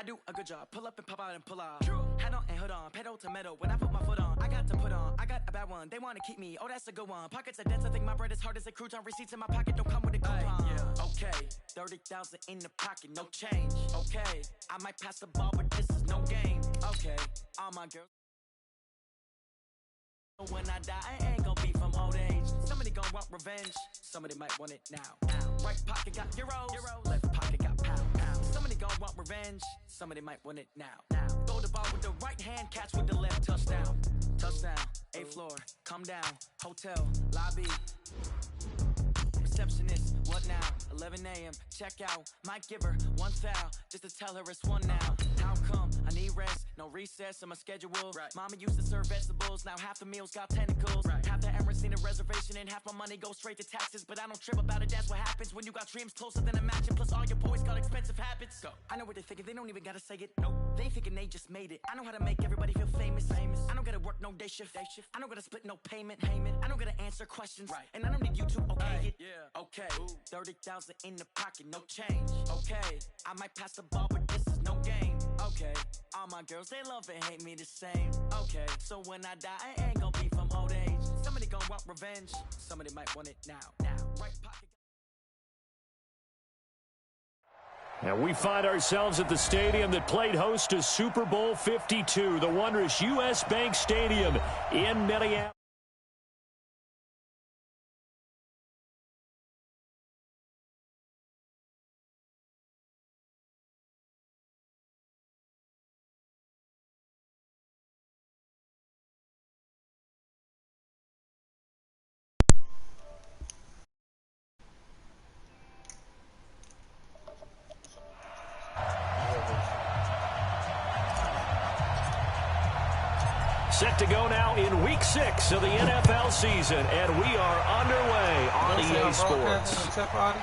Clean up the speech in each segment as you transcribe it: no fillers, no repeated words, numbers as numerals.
do a good job. Pull up and pop out and pull out. Head on and hood on, pedal to metal. When I put my foot on, I got to put on. I got a bad one, they want to keep me. Oh, that's a good one. Pockets are dense, I think my bread is hard as a crouton. Receipts in my pocket don't come with a coupon. Okay, 30,000 in the pocket, no change. Okay, I might pass the ball, but this is no game. Okay, all my girls. When I die, I ain't gonna be from old age. Somebody gonna want revenge. Somebody might want it now. Right pocket got euros. Left pocket got pound. Somebody gonna want revenge. Somebody might want it now. Throw the ball with the right hand, catch with the left. Touchdown. Touchdown. 8th floor. Come down. Hotel. Lobby. Receptionist, what now? 11 a.m. Check out. Might give her one foul just to tell her it's one now. How come? I need rest, no recess in my schedule. Right. Mama used to serve vegetables, now half the meals got tentacles. Right. Half the Emirates need a reservation and half my money goes straight to taxes. But I don't trip about it, that's what happens when you got dreams closer than a match. And plus all your boys got expensive habits. Go. I know what they're thinking, they don't even gotta say it. Nope. They thinking they just made it. I know how to make everybody feel famous. I don't gotta work no day shift. I don't gotta split no payment. I don't gotta answer questions. Right. And I don't need you to okay it. Yeah. Okay. 30,000 in the pocket, no change. Okay. I might pass the ball, but this is no game. Okay. All my girls, they love and hate me the same. Okay. So when I die, I ain't gonna be from old age. Somebody gonna want revenge. Somebody might want it now. Right pocket. And we find ourselves at the stadium that played host to Super Bowl 52, the wondrous U.S. Bank Stadium in Minneapolis. Set to go now in Week 6 of the NFL season, and we are underway on EA Sports.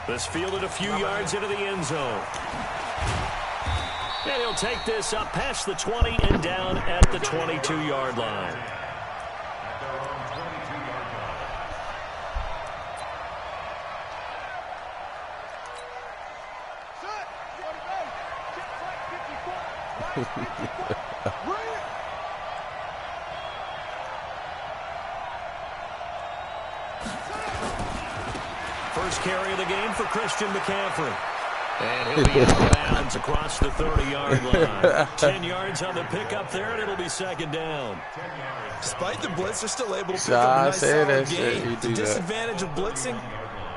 This fielded a few yards into the end zone. And he'll take this up past the 20 and down at the 22-yard line. First carry of the game for Christian McCaffrey. And he'll be out of bounds across the 30-yard line. 10 yards on the pickup there, and it'll be second down. Despite the blitz, they're still able to pick up a nice solid gain. The disadvantage of blitzing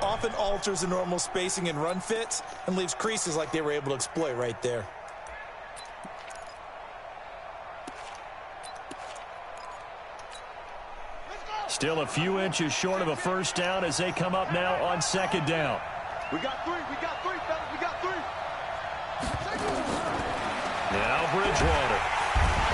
often alters the normal spacing and run fits and leaves creases like they were able to exploit right there. Still a few inches short of a first down as they come up now on second down. We got three, fellas, we got three. Now Bridgewater.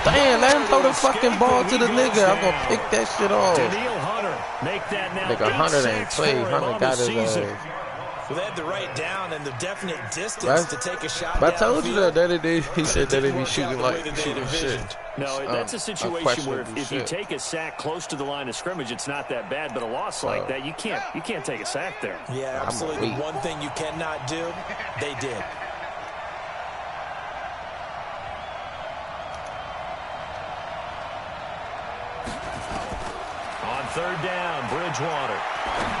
Damn, let him throw the fucking ball to the nigga. I'm going to pick that shit off. Daniil Hunter, make that now. Nigga, Hunter ain't played. Hunter got his Well, they had the right down and the definite distance to take a shot. But I told you that he said that they be shooting like shooting shit. No, that's a situation where if you take a sack close to the line of scrimmage, it's not that bad. But a loss like that, you can't take a sack there. Yeah, absolutely. One thing you cannot do, they did. On third down, Bridgewater.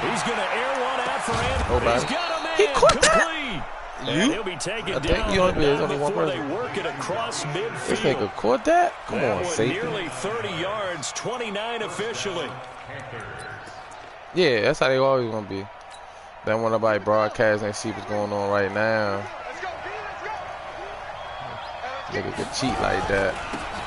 He's going to air one out for Andrew. He's got a man. He caught complete. That. He'll be taken down. There's only one person. They work it across midfield. This nigga caught that? Come on, safety. Nearly 30 yards, 29 officially. Yeah, that's how they always gonna be. They want nobody broadcast and see what's going on right now. Nigga can cheat like that.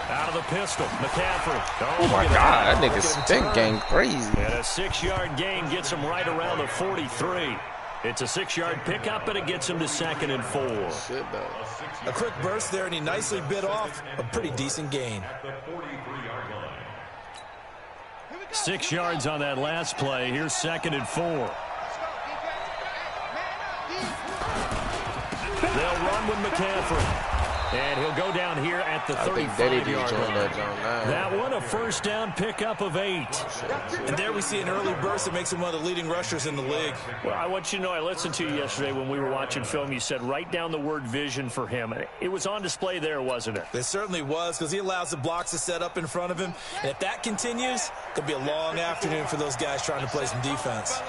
Out of the pistol, McCaffrey. Oh my God, that nigga spin game crazy. And a 6-yard gain gets him right around the 43. It's a 6-yard pickup, and it gets him to 2nd and 4. A quick burst there, and he nicely bit off a pretty decent gain. 6 yards on that last play. Here's 2nd and 4. They'll run with McCaffrey. And he'll go down here at the 35-yard line. That one, a first down pickup of 8. And there we see an early burst that makes him one of the leading rushers in the league. Well, I want you to know, I listened to you yesterday when we were watching film. You said write down the word vision for him. It was on display there, wasn't it? It certainly was, because he allows the blocks to set up in front of him. And if that continues, it could be a long afternoon for those guys trying to play some defense.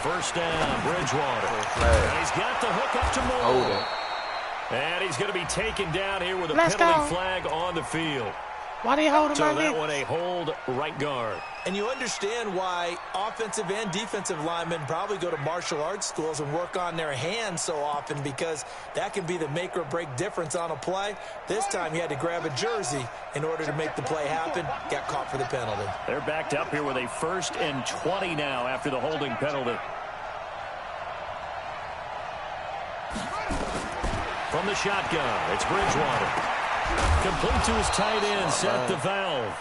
First down, Bridgewater. And he's got the hook up to Moore. And he's going to be taken down here with a penalty flag on the field. Why do you hold him so that one a hold right guard. And you understand why offensive and defensive linemen probably go to martial arts schools and work on their hands so often, because that can be the make or break difference on a play. This time he had to grab a jersey in order to make the play happen. Got caught for the penalty. They're backed up here with a 1st and 20 now after the holding penalty. From the shotgun, it's Bridgewater. Complete to his tight end, Seth the Valve.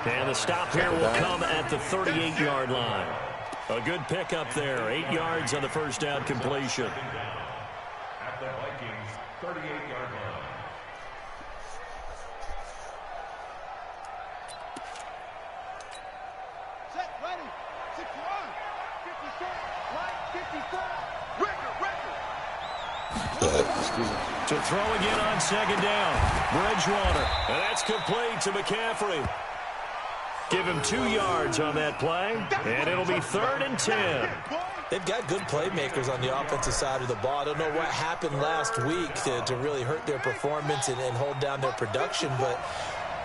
And the stop here will come at the 38-yard line. A good pickup there. 8 yards on the first down completion. At the Vikings, 38-yard line. Set, ready, 61, 56, right, 54, record. Excuse me. To throw again on second down. Bridgewater. And that's complete to McCaffrey. Give him 2 yards on that play. And it'll be 3rd and 10. They've got good playmakers on the offensive side of the ball. I don't know what happened last week to really hurt their performance and hold down their production, but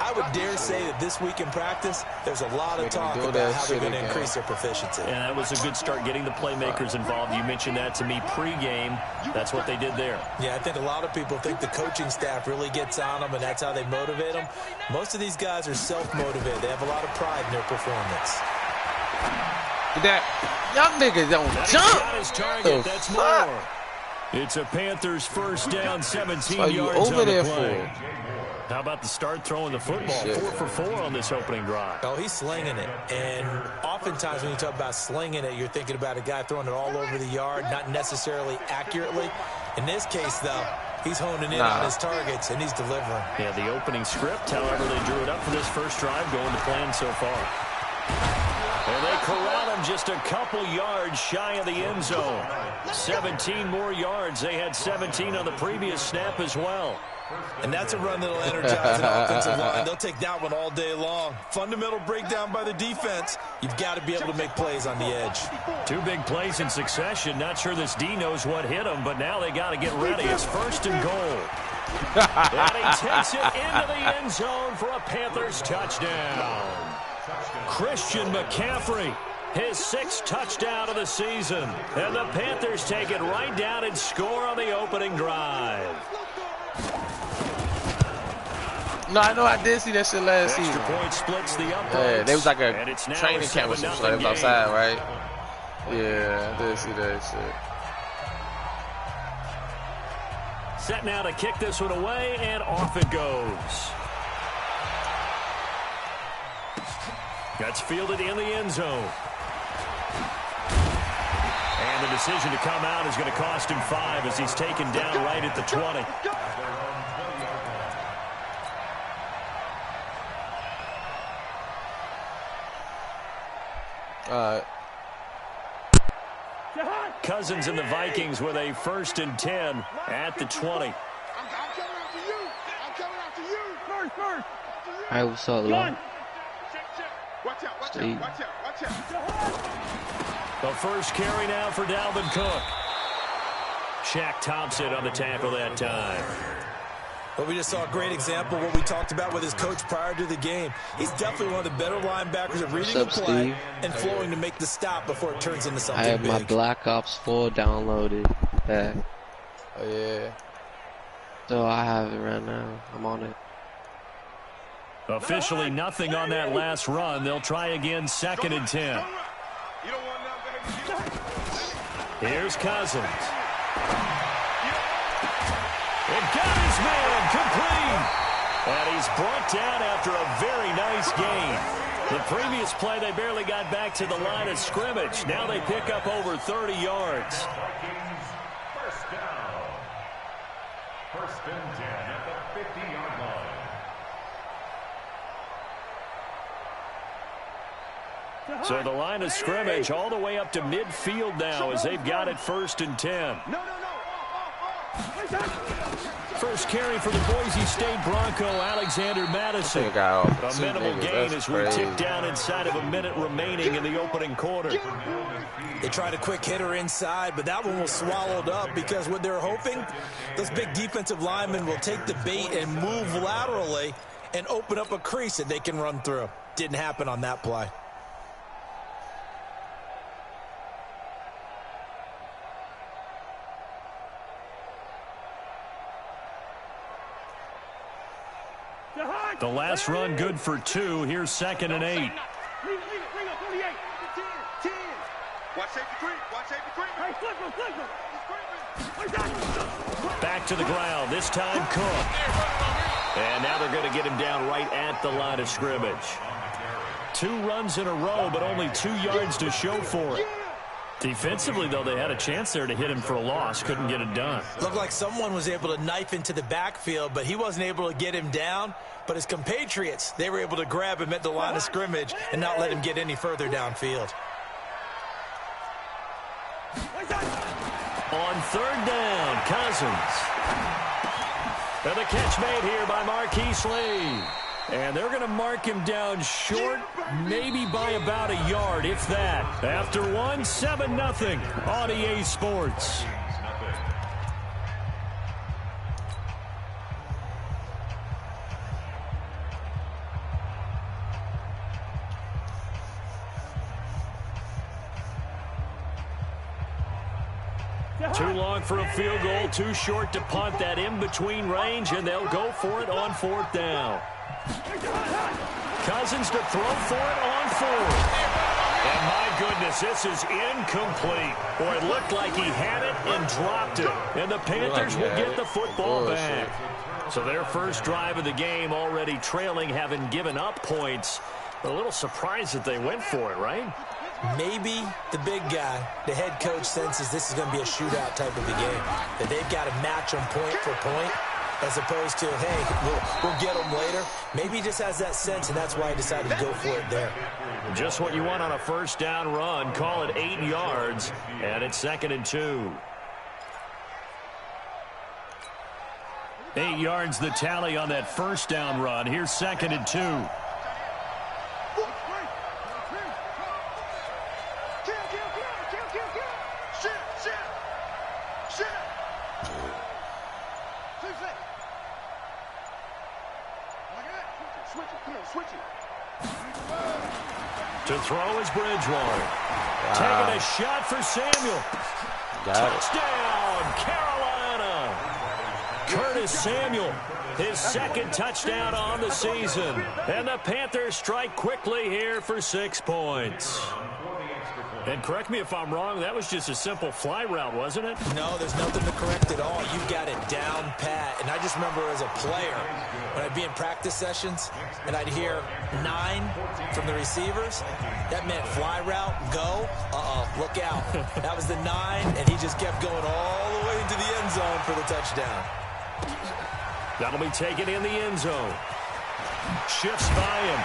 I would dare say that this week in practice, there's a lot of talk about how they're going to increase their proficiency. And that was a good start, getting the playmakers involved. You mentioned that to me pregame. That's what they did there. Yeah, I think a lot of people think the coaching staff really gets on them, and that's how they motivate them. Most of these guys are self-motivated. They have a lot of pride in their performance. Y'all niggas don't jump. His target. That's more. It's a Panthers first down, 17 yards over on there the play. for? How about the start throwing the football? 4 for 4 on this opening drive. Oh, he's slinging it. And oftentimes when you talk about slinging it, you're thinking about a guy throwing it all over the yard, not necessarily accurately. In this case, though, he's honing in on his targets, and he's delivering. Yeah, the opening script, however, they drew it up for this first drive, going to plan so far. And they corral him just a couple yards shy of the end zone. 17 more yards. They had 17 on the previous snap as well. And that's a run that'll energize an offensive line. They'll take that one all day long. Fundamental breakdown by the defense. You've got to be able to make plays on the edge. 2 big plays in succession. Not sure this D knows what hit him, but now they got to get ready. It's 1st and goal. And he takes it into the end zone for a Panthers touchdown. Christian McCaffrey, his 6th touchdown of the season. And the Panthers take it right down and score on the opening drive. No, I know I did see that shit last season. Extra point splits the uprights. Yeah, there was like a training camp or something. It was outside, right? Yeah, I did see that shit. Set now to kick this one away, and off it goes. That's fielded in the end zone. And the decision to come out is going to cost him 5 as he's taken down right at the 20. Cousins and the Vikings with a 1st and 10 at the 20. I'm coming after you. I'm coming after you. First. Hey, what's up, Lon? Watch out. Watch out. The first carry now for Dalvin Cook. Shaq Thompson on the tackle that time. Well, we just saw a great example of what we talked about with his coach prior to the game. He's definitely one of the better linebackers at reading the play and flowing to make the stop before it turns into something big. I have my Black Ops 4 downloaded back. Oh, yeah. So I have it right now. I'm on it. Officially nothing on that last run. They'll try again, 2nd and 10. Here's Cousins. And got his man complete. And he's brought down after a very nice game. The previous play, they barely got back to the line of scrimmage. Now they pick up over 30 yards. Vikings, first down. First and 10 at the 50-yard line. So the line of scrimmage all the way up to midfield now as they've got it first and 10. First carry for the Boise State Bronco, Alexander Madison. A minimal gain as we tick down inside of a minute remaining in the opening quarter. They tried a quick hitter inside, but that one was swallowed up because what they're hoping, those big defensive linemen will take the bait and move laterally and open up a crease that they can run through. Didn't happen on that play. The last run good for 2. Here's 2nd and 8. Back to the ground. This time Cook. And now they're going to get him down right at the line of scrimmage. 2 runs in a row, but only 2 yards to show for it. Defensively, though, they had a chance there to hit him for a loss. Couldn't get it done. Looked like someone was able to knife into the backfield, but he wasn't able to get him down. But his compatriots, they were able to grab him at the line of scrimmage and not let him get any further downfield. On 3rd down, Cousins. And the catch made here by Marquise Lee. And they're going to mark him down short, maybe by about a yard, if that. After 1, 7-0 on EA Sports. Too long for a field goal, too short to punt. That in-between range, and they'll go for it on 4th down. Cousins to throw for it on 4th. And my goodness, this is incomplete. Boy, it looked like he had it and dropped it. And the Panthers will get the football back. So their first drive of the game already trailing, having given up points. A little surprised that they went for it, right? Maybe the big guy, the head coach, senses this is going to be a shootout type of a game. That they've got to match them point for point, as opposed to, hey, we'll get them later. Maybe he just has that sense, and that's why he decided to go for it there. Just what you want on a first down run. Call it 8 yards, and it's 2nd and 2. 8 yards the tally on that first down run. Here's 2nd and 2. To throw is Bridgewater. Wow. Taking a shot for Samuel. Touchdown, Carolina. Curtis Samuel, his 2nd touchdown on the season. And the Panthers strike quickly here for 6 points. And correct me if I'm wrong, that was just a simple fly route, wasn't it? No, there's nothing to correct at all. You got it down pat. And I just remember as a player, when I'd be in practice sessions and I'd hear 9 from the receivers, that meant fly route, go, look out. That was the 9, and he just kept going all the way into the end zone for the touchdown. That'll be taken in the end zone. Shifts by him.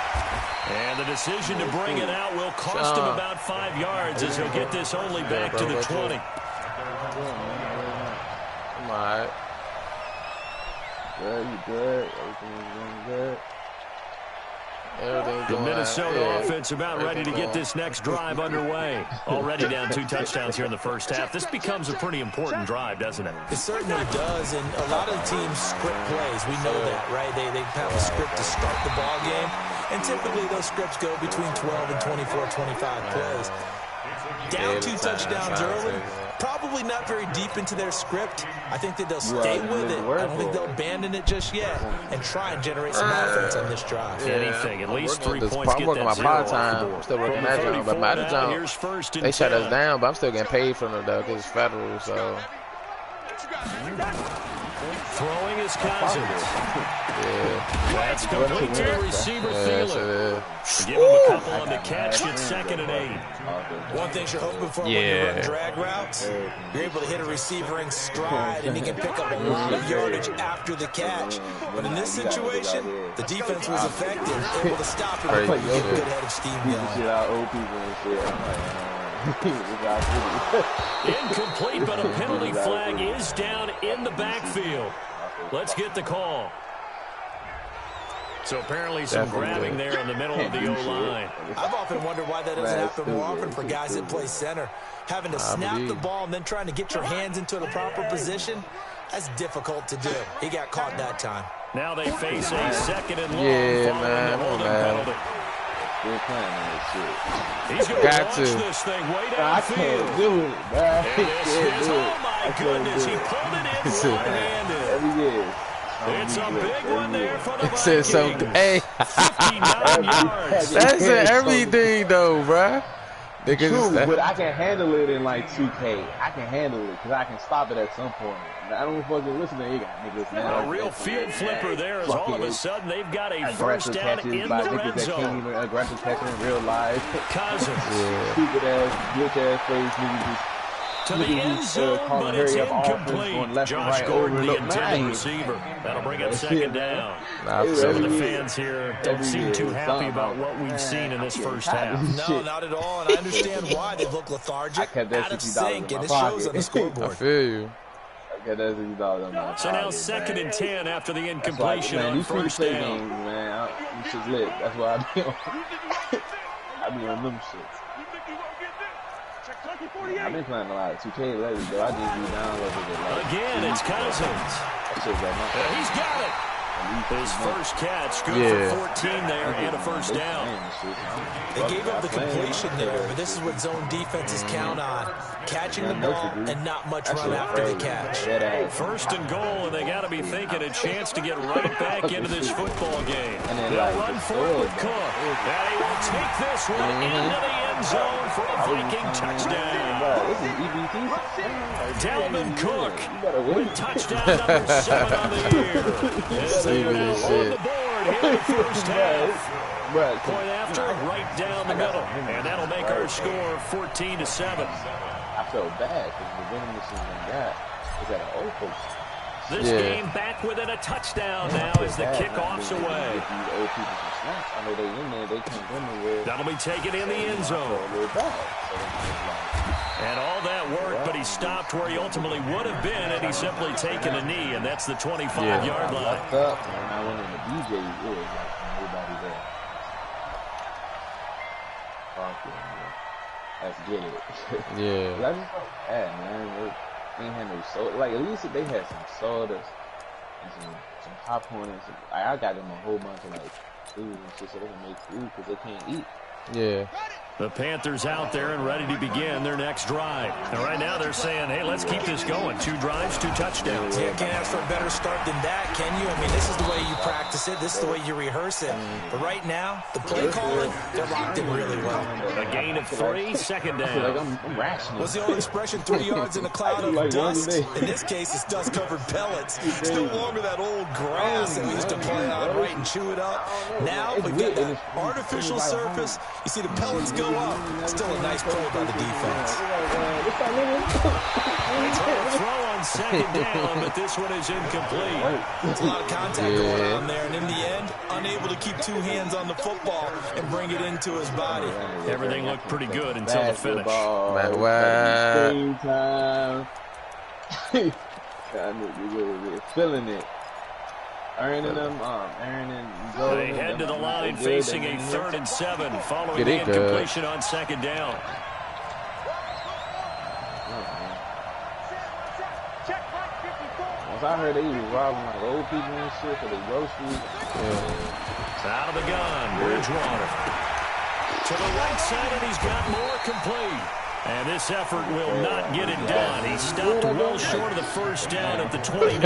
And the decision to bring it out will cost him about 5 yards as he'll get this only back to the 20. Come on. Good, you good. Everything's going good. The Minnesota offense about ready to get this next drive underway. Already down 2 touchdowns here in the first half. This becomes a pretty important drive, doesn't it? It certainly does, and a lot of the teams script plays. We know that, right? They have a script to start the ball game, and typically those scripts go between 12 and 24, 25 plays. Down 2 touchdowns early, probably not very deep into their script. I think that they'll stay with it. I don't think they'll abandon it just yet and try and generate some offense on this drive. Anything, at least 3 points. I'm working my part time. I'm still working that job, but my job, they shut us down, but I'm still getting paid from them though because it's federal. So Throwing his Cousins. Yeah. That's complete to the receiver, Thielen. Give him a couple on the catch. It's 2nd and 8. One thing you're hoping for when you run drag routes, you're able to hit a receiver in stride, and he can pick up a lot of yardage after the catch. But in this situation, the defense was effective, able to stop it with a good head of steam going. Incomplete, but a penalty flag is down in the backfield. Let's get the call. So apparently some grabbing there in the middle of the O-line. I've often wondered why that doesn't happen more often for guys that play center. Having to snap the ball and then trying to get your hands into the proper position, that's difficult to do. He got caught that time. Now they face a 2nd and long following the holding penalty. He's going to launch this thing way downfield. Oh, my goodness. He pulled it in one-handed. It's a big one there for the Vikings. 59 yards. That's everything, though, bruh. True, but I can handle it in like 2K. I can handle it because I can stop it at some point. I don't fucking listen to you guys. A real field flipper there as all of a sudden they've got a first down in the red zone. Aggressive catching in real life. Cousins. Stupid ass, glitch ass plays, niggas to the end zone, but it's incomplete. Josh Gordon, the intended receiver. That'll bring up 2nd down. Some of the fans here don't seem too happy about what we've seen in this first half. No, not at all, and I understand why they look lethargic, out of sync, and it shows on the scoreboard. I feel you. So now 2nd and 10 after the incompletion on first down. Man, this shit's lit. That's why I be on. I be on them shits. I've been playing a lot of 2K lately, though. I just be downloaded it. Again, it's Cousins. He's got it. His first catch, good for 14 there and a first down. They gave up the completion there, but this is what zone defenses count on. Catching the ball and not much run after the catch. 1st and goal, and they got to be thinking a chance to get right back into this football game. They'll run for it with Cook. And he will take this one into the end zone for a Viking touchdown. Dalvin Cook with touchdown number 7 on the year. They are now on the board here in the first half. Point after, right down the middle. And that'll make our score 14-7. I felt bad because the winning machine they got is at an old folks. This game back within a touchdown now as the kickoff's away. I know they in there, they can't go nowhere. That'll be taken in the end zone. And all that work, but he stopped where he ultimately would have been had he simply taken a knee, and that's the 25-yard line. And I went in the DJ is nobody there. Let's get it. Yeah. That's just so bad, man. They ain't had no soda. Like, at least they had some sodas and some popcorn and some. I got them a whole bunch of like food and shit so they can make food because they can't eat. Yeah. The Panthers out there and ready to begin their next drive. And right now they're saying, hey, let's keep this going. 2 drives, 2 touchdowns. Yeah, can't ask for a better start than that, can you? I mean, this is the way you practice it. This is the way you rehearse it. But right now, the play calling, they're locked in really well. A gain of 3, 2nd down. Like I'm rational. What's the old expression? 3 yards in a cloud of dust. In this case, it's dust-covered pellets. It's no longer that old grass that we used to play on, right, and chew it up. Now we've got that artificial surface. You see the pellets go up. Still a nice play by the defense. They try to throw on 2nd down, but this one is incomplete. There's a lot of contact going on there, and in the end, unable to keep 2 hands on the football and bring it into his body. Everything looked pretty good until the finish. Feeling it. Aaron and Joe. They head to the line facing a 3rd and 7 following the incompletion on 2nd down. Once I heard they was robbing like old people and shit for the groceries. It's out of the gun, Bridgewater. To the right side, and he's got more complete. And this effort will not get it done. He stopped well short of the first down at the 29.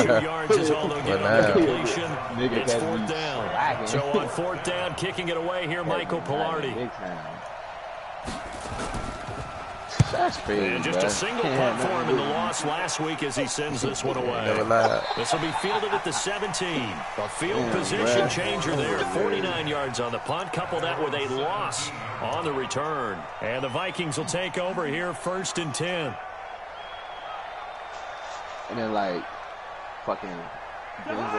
2 yards is all they'll get on the completion. It's 4th down. So on 4th down, kicking it away here, Michael Pilardi. That's crazy. And just a single punt for him in the loss last week as he sends this one away. This will be fielded at the 17. A field position changer there. 49 yards on the punt. Couple that with a loss on the return. And the Vikings will take over here 1st and 10. And then, like, fucking...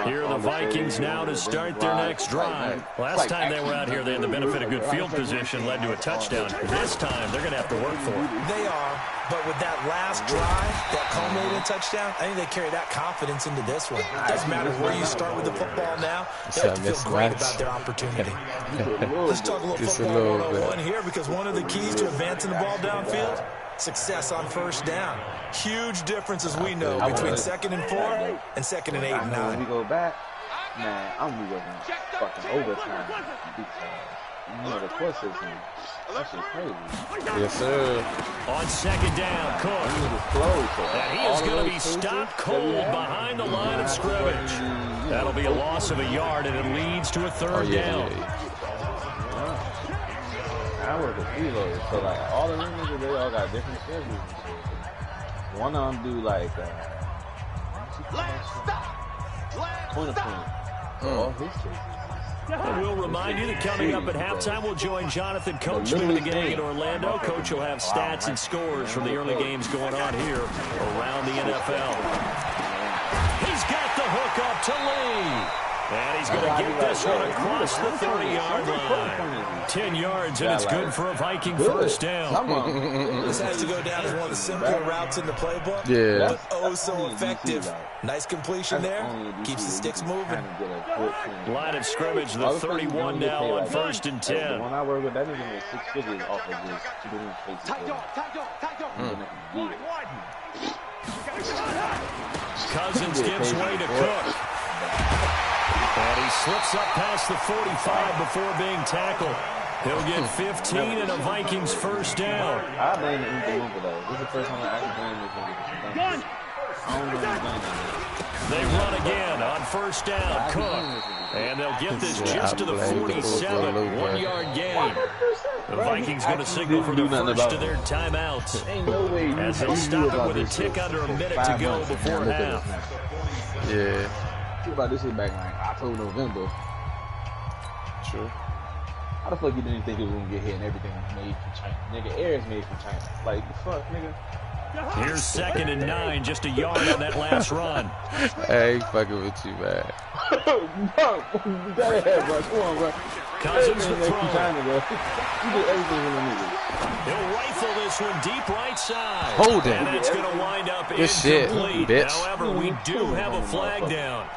Here are the Vikings now to start their next drive. Last time they were out here, they had the benefit of good field position, led to a touchdown. This time, they're going to have to work for it. They are, but with that last drive, that culminated in touchdown, I think they carry that confidence into this one. It doesn't matter where you start with the football now. They have to feel great about their opportunity. Let's talk a little football 101 here, because one of the keys to advancing the ball downfield, success on 1st down. Huge difference, as we know, between 2nd and 4 and 2nd and 8 and 9. When we go back, man, I'm working fucking overtime because, you know, the court system, that shit crazy. Yes, sir. On 2nd down, Cook. And he is going to be stopped cold behind the line of scrimmage. That'll be a loss of a yard, and it leads to a 3rd down. I work with preloaders, so like all the niggas, they all got different schedules and shit. One of them do like point of point. All his cases. And we'll remind you that coming up at halftime, we'll join Jonathan Coachman, the gang in Orlando. Coach will have stats and scores from the early games going on here around the NFL. He's got the hook up to Lee. And he's going to get this one across the 30-yard line. 10 yards, and it's good for a Viking 1st down. This has to go down as one of the simpler routes in the playbook. Yeah. But oh so effective. Nice completion there. Keeps the sticks moving. Line of scrimmage, the 31 now on 1st and 10. When I work with that nigga made 6 figures off of this. Cousins gives way to Cook. And he slips up past the 45 before being tackled. He'll get 15 and a Vikings 1st down. I blame the Oompa Loompa, though. This is the first time I actually blame this nigga. I don't know if they run again on 1st down. Cook. And they'll get this just to the 47. 1-yard gain. The Vikings going to signal for the first of their timeouts. As they'll stop it with a tick under a minute to go before half. Yeah. Think about this shit back in like October, November. True. How the fuck you didn't think it was gonna get here and everything was made from China? Nigga, air is made from China. Like, the fuck, nigga? Here's 2nd and 9, just a yard on that last run. Hey, he fucking with you, man. Bro, that ahead, bro. Come on, bro. Cousins to throw. China, bro. You did everything in the nigga. He'll rifle this one deep right side. Hold it. And it's going to wind up Good shit, bitch. However, we do have a flag down.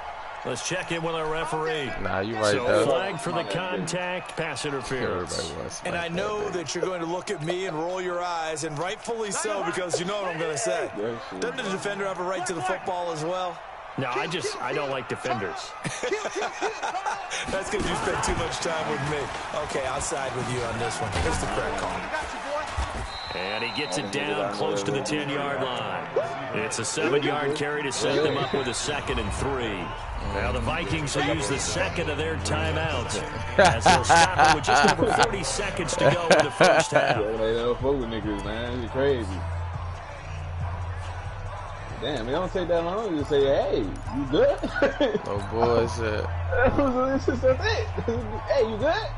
Let's check in with our referee. Nah, you right, so though. Flag for the contact, pass interference. And I know that you're going to look at me and roll your eyes, and rightfully so, because you know what I'm going to say. Doesn't the defender have a right to the football as well? No, I don't like defenders. That's because you spend too much time with me. Okay, I'll side with you on this one. Here's the correct call. And he gets it down close to the 10-yard line. It's a 7-yard carry to set them up with a 2nd and 3. Now the Vikings will use the 2nd of their timeouts as they'll stop it with just over 40 seconds to go in the 1st half. They don't fuck with niggas, man. It's crazy. Damn, it don't take that long. You just say, hey, you good? Oh, boy, shit. That's it. Hey, you good?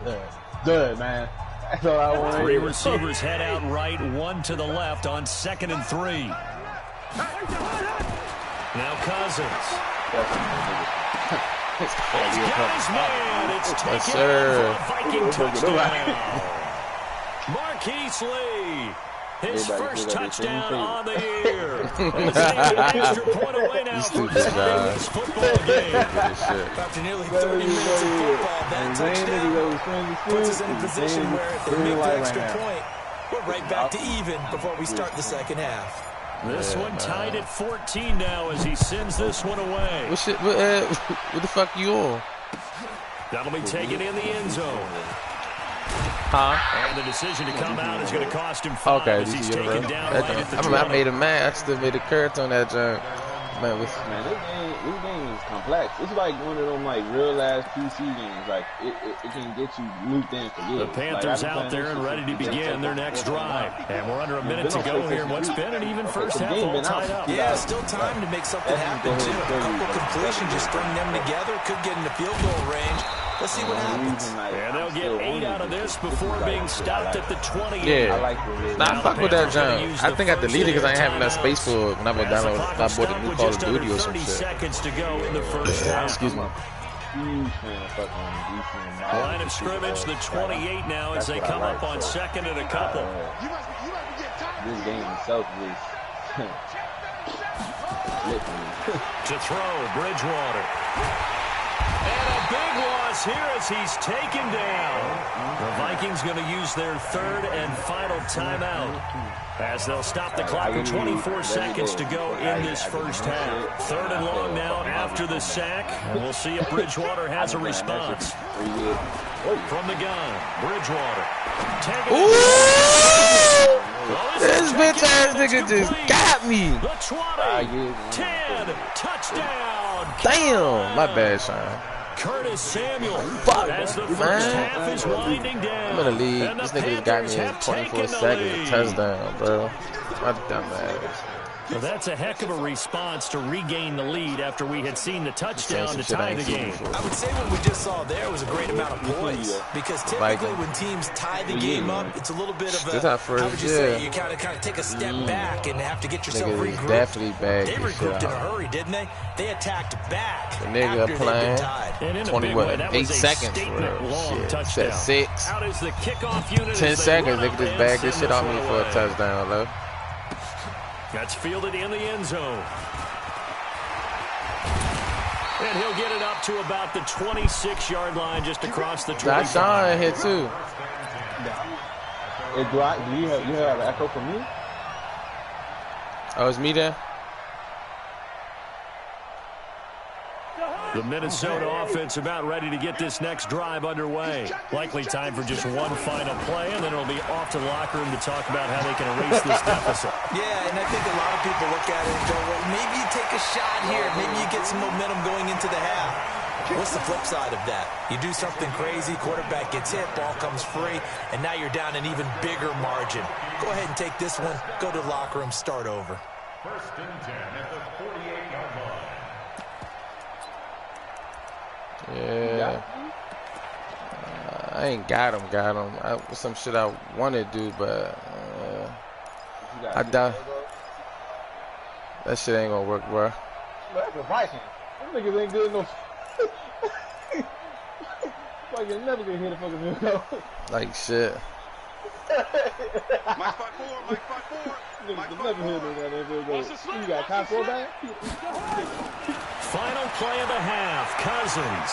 Good. Good, man. That's all I want. 3 receivers head out right, 1 to the left on 2nd and 3. Now Cousins. It's guy's man. It's taken for a Viking touchdown. Marquise Lee. His first touchdown on the year. And it's an extra point away now for this football game. After nearly 30 minutes of football, that touchdown puts us in a position where if they make the extra point, we're right back to even before we start the 2nd half. This one tied at 14 now as he sends this one away. What the fuck you on? That'll be taken in the end zone. Huh? And the decision to come out is going to cost him 5 as he's taken down right at the 20. I made him mad. I still made a curse on that jump. Man, this game is complex. It's like one of them like real ass PC games. Like it can get you looped in for years. The Panthers out there and ready to begin their next drive. And we're under a minute to go here in what's been an even first half all tied up. Yeah, still time to make something happen too. A couple completions, just string them together, could get into field goal range. Let's see what happens. And they'll get 8 out of this before being stopped at the 28. Yeah. Nah, fuck with that jump. I think I deleted because I ain't having that space for it when I bought a new Call of Duty or some shit. Seconds to go in the first half. Excuse me. Line of scrimmage, the 28 now as they come up on second and a couple. This game itself is to throw, Bridgewater. And a big loss here as he's taken down. The Vikings going to use their third and final timeout as they'll stop the clock with 24 seconds to go in this first half. Third and long now after the sack. And we'll see if Bridgewater has a response. From the gun, Bridgewater. This bitch ass nigga just got me. The 20, 10, touchdown. Damn, my bad, son. Curtis Samuel. Fuck, as the first half is winding down. I'm in the league. This nigga got me in 24 seconds. A touchdown, bro. My dumb ass. Well, that's a heck of a response to regain the lead after we had seen the touchdown to tie the game. I would say what we just saw there was a great amount of poise, because typically when teams tie the game up, it's a little bit of a, how would you say, you kind of take a step back and have to get yourself regrouped. Definitely back. They regrouped in a hurry, didn't they? They attacked back the nigga playing 8 seconds for long touchdown. 6. Out is the kickoff unit 10 seconds, they could just bag this shit on me for a touchdown, though. That's fielded in the end zone. And he'll get it up to about the 26-yard line just across the 25. That's Sean here, too. Do you have an echo from me? Oh, it's me there? The Minnesota offense about ready to get this next drive underway. Likely time for just one final play, and then it'll be off to the locker room to talk about how they can erase this deficit. Yeah, and I think a lot of people look at it and go, well, maybe you take a shot here. Maybe you get some momentum going into the half. What's the flip side of that? You do something crazy, quarterback gets hit, ball comes free, and now you're down an even bigger margin. Go ahead and take this one, go to the locker room, start over. First and 10 at the 48-yard line. Yeah. I ain't got him. Some shit I want to do, but I doubt that shit ain't gonna work, bro. That's a Viking. Them niggas ain't good enough. Like you're never gonna hit a fucking video. Like shit. Mike 5-4. Niggas never hit no goddamn video. You got time for that? Final play of the half, Cousins.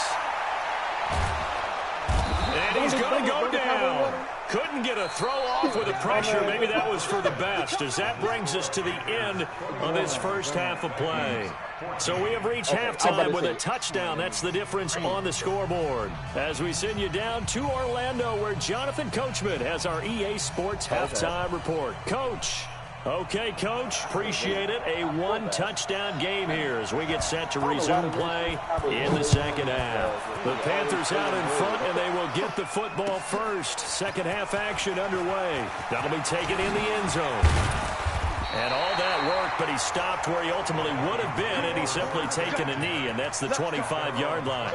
And he's going to go down. Couldn't get a throw off with the pressure. Maybe that was for the best, as that brings us to the end of this first half of play. So we have reached halftime with a touchdown. That's the difference on the scoreboard. As we send you down to Orlando, where Jonathan Coachman has our EA Sports halftime report. Coach. Okay, Coach, appreciate it. A one-touchdown game here as we get set to resume play in the second half. The Panthers out in front, and they will get the football first. Second half action underway. That'll be taken in the end zone. And all that work, but he stopped where he ultimately would have been, and he's simply taken a knee, and that's the 25-yard line.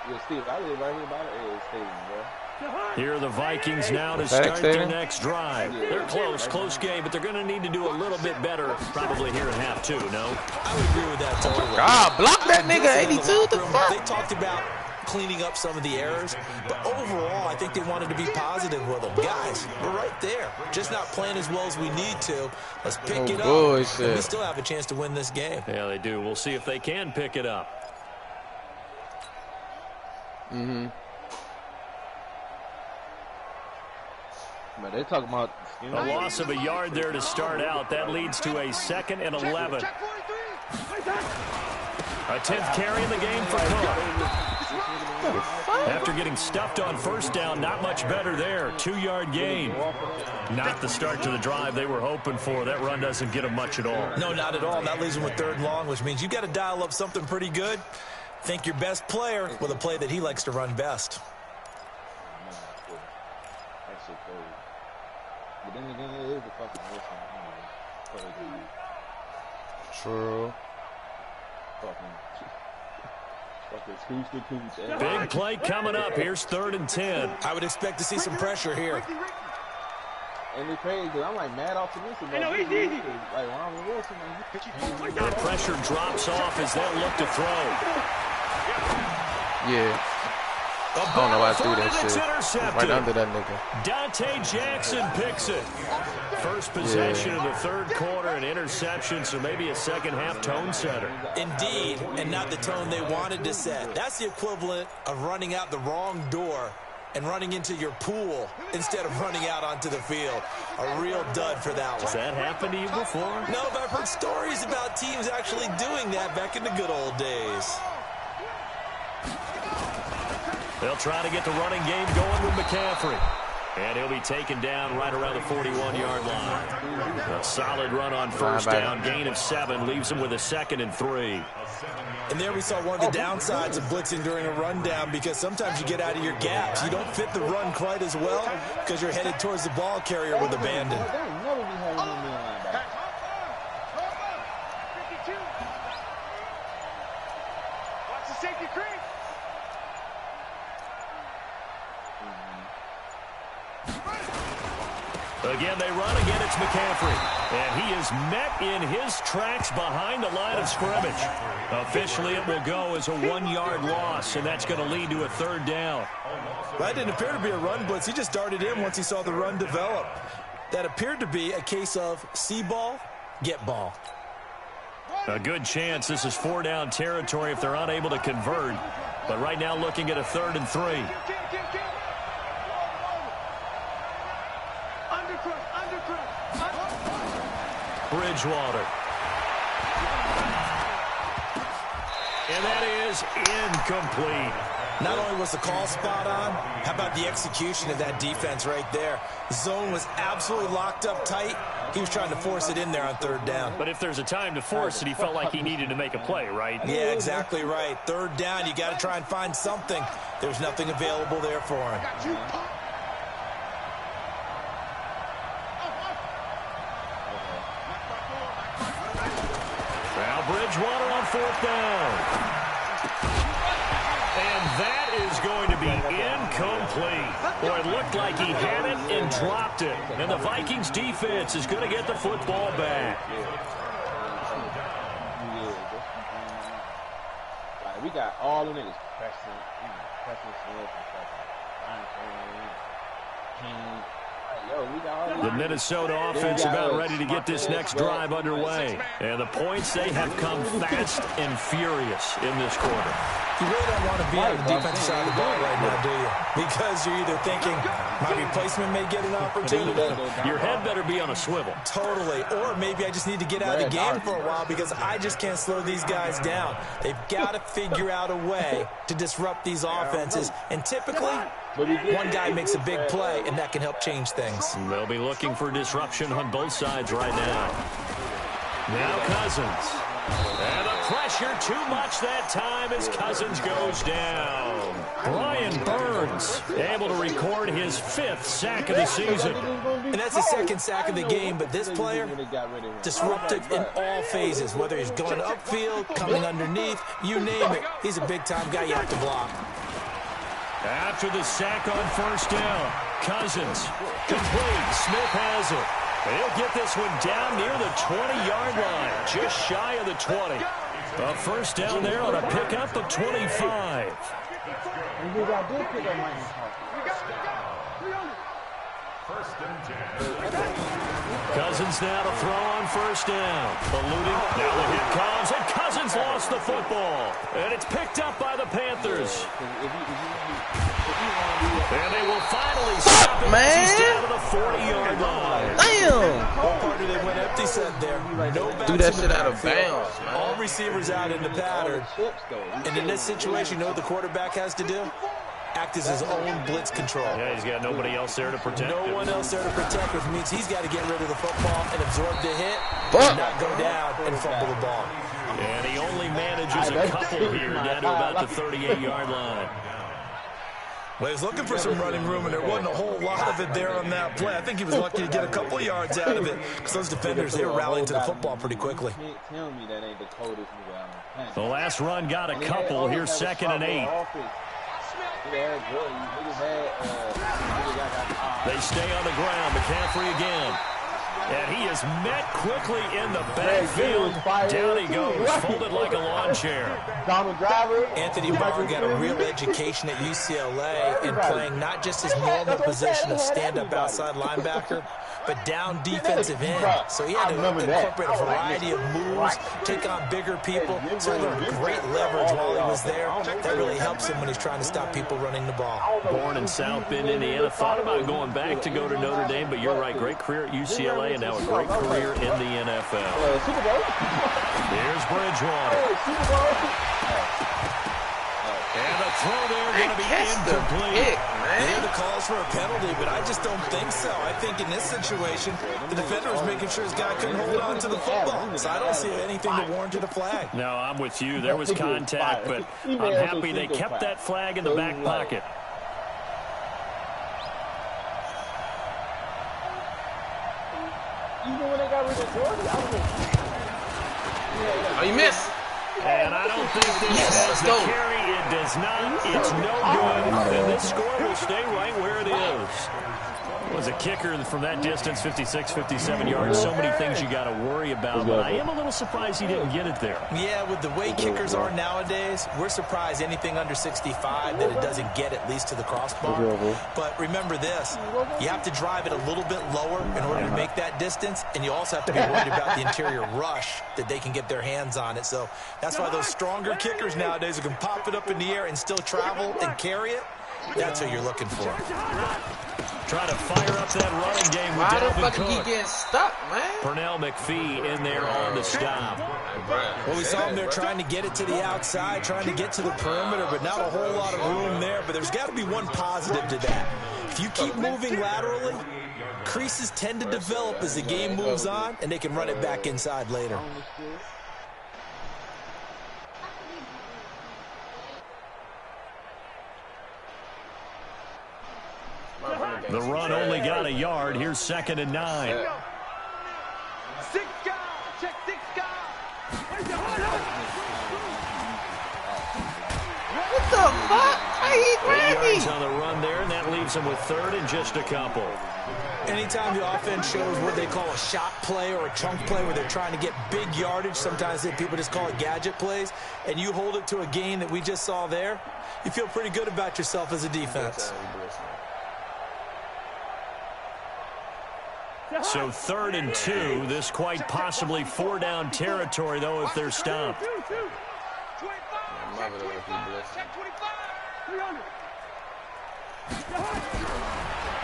Yeah, Steve, I live right here by the A's Stadium, bro. Here are the Vikings now to start their next drive. They're close game, but they're going to need to do a little bit better probably here in half two, no? I would agree with that totally. God, block that nigga, 82. The fuck? They talked about cleaning up some of the errors, but overall, I think they wanted to be positive with them. Guys, we're right there. Just not playing as well as we need to. Let's pick it up. And we still have a chance to win this game. Yeah, they do. We'll see if they can pick it up. Mm-hmm. Man, they talking about a loss of a yard there to start out. That leads to a 2nd and 11. A 10th carry in the game for Cook. After getting stuffed on first down, not much better there. 2-yard gain. Not the start to the drive they were hoping for. That run doesn't get them much at all. No, not at all. That leaves them with 3rd and long, which means you got to dial up something pretty good. Think your best player with a play that he likes to run best. But then again, it is the fucking worst one. True. Big play coming up. Here's 3rd and 10. I would expect to see some pressure here. And it's crazy because I'm like mad optimistic. Like, Ronald Wilson, The pressure drops off as they'll look to throw. Yeah. I don't know why I threw that shit. Right under that nigga. Dante Jackson picks it. First possession of the 3rd quarter, an interception, so maybe a second-half tone setter. Indeed, and not the tone they wanted to set. That's the equivalent of running out the wrong door and running into your pool instead of running out onto the field. A real dud for that one. Has that happened to you before? No, but I've heard stories about teams actually doing that back in the good old days. They'll try to get the running game going with McCaffrey. And he'll be taken down right around the 41-yard line. A solid run on first down. Gain of 7 leaves him with a 2nd and 3. And there we saw one of the downsides of blitzing during a rundown, because sometimes you get out of your gaps. You don't fit the run quite as well because you're headed towards the ball carrier with abandon. Watch the safety creep. Again, they run. Again, it's McCaffrey. And he is met in his tracks behind the line of scrimmage. Officially, it will go as a 1-yard loss, and that's going to lead to a 3rd down. That didn't appear to be a run blitz. He just darted in once he saw the run develop. That appeared to be a case of see ball, get ball. A good chance this is 4-down territory if they're unable to convert. But right now looking at a 3rd and 3. Bridgewater. And that is incomplete. Not only was the call spot on, how about the execution of that defense right there? The zone was absolutely locked up tight. He was trying to force it in there on 3rd down. But if there's a time to force it, he felt like he needed to make a play, right? Yeah, exactly right. 3rd down, you got to try and find something. There's nothing available there for him. Now Bridgewater on 4th down. And that is going to be incomplete. Boy, it looked like he had it and dropped it. And the Vikings defense is going to get the football back. We got all the niggas pressing Smith and The Minnesota offense about ready to get this next drive underway. And the points, they have come fast and furious in this quarter. You really don't want to be on the defensive side of the ball right now, do you? Because you're either thinking my replacement may get an opportunity. Your head better be on a swivel. Totally. Or maybe I just need to get out of the game for a while because I just can't slow these guys down. They've got to figure out a way to disrupt these offenses. And typically, one guy makes a big play, and that can help change things. They'll be looking for disruption on both sides right now. Now Cousins. And the pressure too much that time as Cousins goes down. Brian Burns able to record his 5th sack of the season. And that's the 2nd sack of the game, but this player, disruptive in all phases. Whether he's going upfield, coming underneath, you name it. He's a big-time guy you have to block. After the sack on 1st down, Cousins complete. Smith has it. He'll get this one down near the 20-yard line, just shy of the 20. A 1st down there on a pickup of 25. Cousins now to throw on 1st down. Eluding. Now the hit comes, and Cousins lost the football. And it's picked up by the Panthers. And they will finally stop it as he's down to the 40-yard line. Damn! What part of they went empty set there? No Do that shit out of bounds, man. All receivers out in the pattern. And in this situation, you know what the quarterback has to do? Act as his own blitz control. Yeah, he's got nobody else there to protect him. No one else there to protect, which means he's got to get rid of the football and absorb the hit and not go down and fumble the ball. And he only manages a couple here down to about the 38-yard line. Well, he was looking for some running room, and there wasn't a whole lot of it there on that play. I think he was lucky to get a couple yards out of it because those defenders, they were rallying to the football pretty quickly. The last run got a couple. Here's 2nd and 8. They stay on the ground. McCaffrey again. And he is met quickly in the backfield. Down he goes, folded like a lawn chair. Anthony Barr got a real education at UCLA in playing not just his normal position of stand-up outside linebacker, but down defensive end. So he had to incorporate a variety of moves, take on bigger people. So he learned great leverage while he was there. That really helps him when he's trying to stop people running the ball. Born in South Bend, Indiana. Thought about going back to go to Notre Dame, but you're right. Great career at UCLA and now a great career in the NFL. Here's Bridgewater. And the throw there going to be incomplete. Yeah, the calls for a penalty, but I just don't think so. I think in this situation, the defender was making sure his guy couldn't hold on to the football. So I don't see anything to warrant a flag. No, I'm with you. There was contact, but I'm happy they kept that flag in the back pocket. Even when they got rid of Jordan, I was Oh, you missed. And I don't think this has the carry. It does not. It's no good. And this score will stay right where it is. Was a kicker from that distance, 56, 57 yards. So many things you got to worry about, but I am a little surprised he didn't get it there. Yeah, with the way kickers are nowadays, we're surprised anything under 65 that it doesn't get at least to the crossbar. But remember this, you have to drive it a little bit lower in order to make that distance, and you also have to be worried about the interior rush that they can get their hands on it. So that's why those stronger kickers nowadays who can pop it up in the air and still travel and carry it, that's what you're looking for. Try to fire up that running game with Why the Dalvin fuck Cook. he getting stuck, man? Pernell McPhee in there on the stop. Well, we saw him there trying to get it to the outside, trying to get to the perimeter, but not a whole lot of room there. But there's got to be one positive to that. If you keep moving laterally, creases tend to develop as the game moves on, and they can run it back inside later. The run only got a yard. Here's 2nd and 9. Six guys. Check six guys. What the fuck? Why he 8 grab yards me? on the run there, and that leaves him with 3rd and just a couple. Anytime the offense shows what they call a shot play or a chunk play where they're trying to get big yardage, sometimes people just call it gadget plays, and you hold it to a gain that we just saw there, you feel pretty good about yourself as a defense. So 3rd and 2. This quite possibly 4-down territory, though, if they're stopped.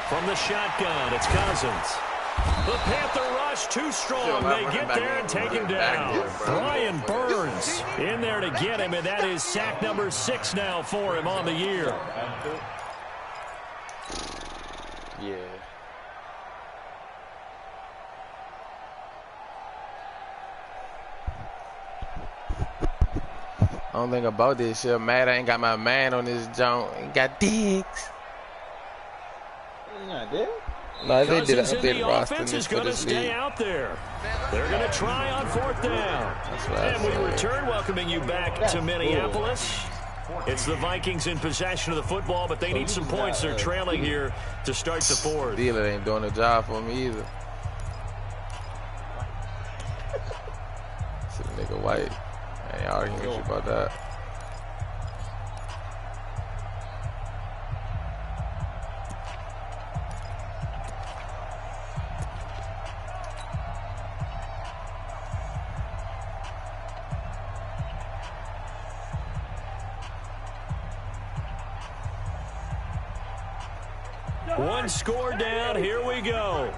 From the shotgun, it's Cousins. The Panther rush too strong. They get there and take him down. Brian Burns in there to get him, and that is sack number 6 now for him on the year. Yeah. Only thing about this shit, mad I ain't got my man on this joint. He got Diggs. No, they did Cousins in update the the roster offense is for going to this stay league. out there. They're going to try on 4th down. And we return, welcoming you back to Minneapolis. It's the Vikings in possession of the football, but they need some points. They're trailing here to start the 4th. Dealer ain't doing the job for me either. It's a nigga white. I ain't arguing with you about that. One score down. Here we go.